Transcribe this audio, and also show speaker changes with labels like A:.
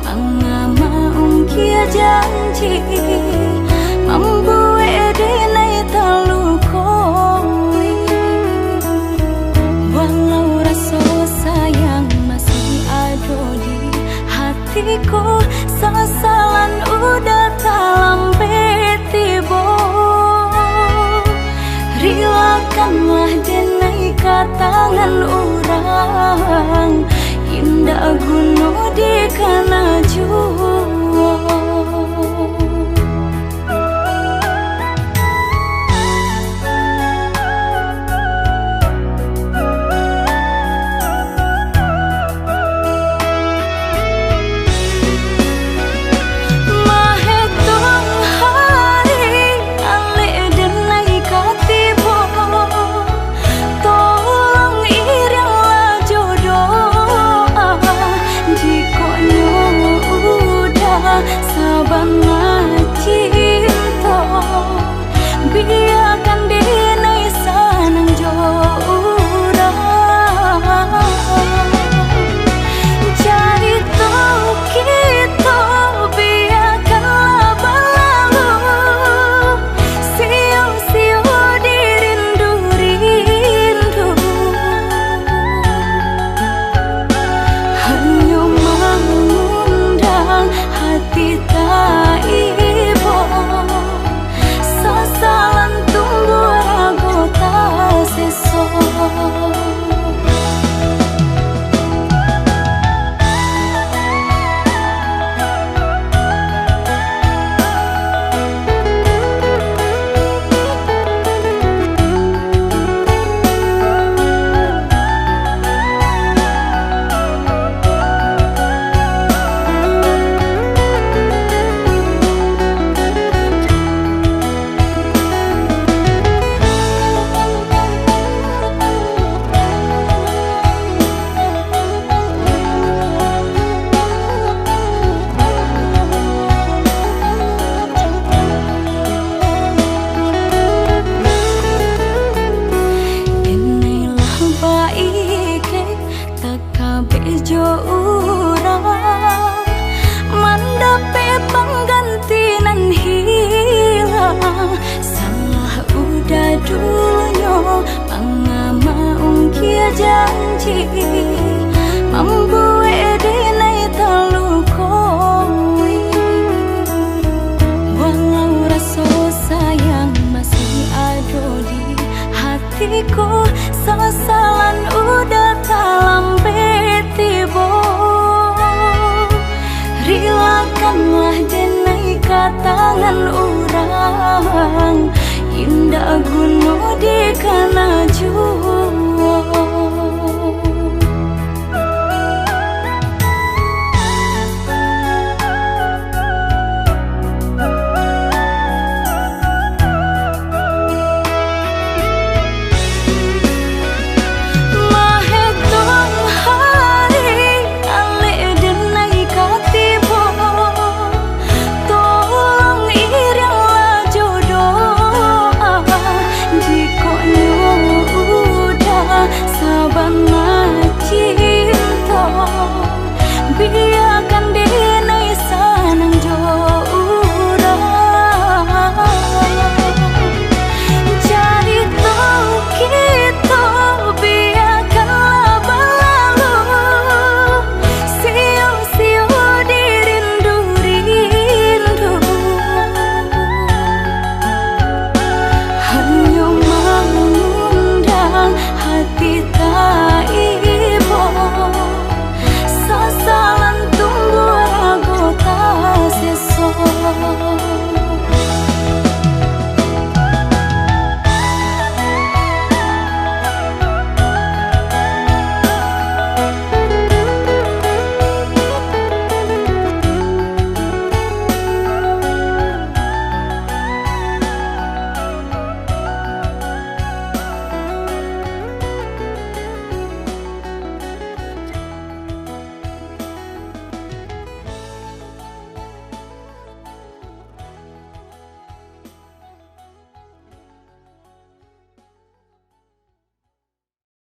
A: Pangamaung kia janji membuat denai terlukai. Walau rasa sayang masih ada di hatiku, sesalan udah talambe tiba. Rilakanlah denai katangan orang, indah gunung di kana jua. Biarkan denai sanang jorang, jadi tahu kita biarkanlah berlalu, siu-siu dirindu-rindu. Hanya mengundang hati tak ibu, sasalan tunggu ragu tak sesok. Bejo urang mandape penggantinan hilang, salah udah dulunya pangamaung kia janji membuat denai terlukai. Walau rasa sayang masih ada di hatiku, sesalan udah talambe tiba. Rilakanlah denai katangan orang, indah gunung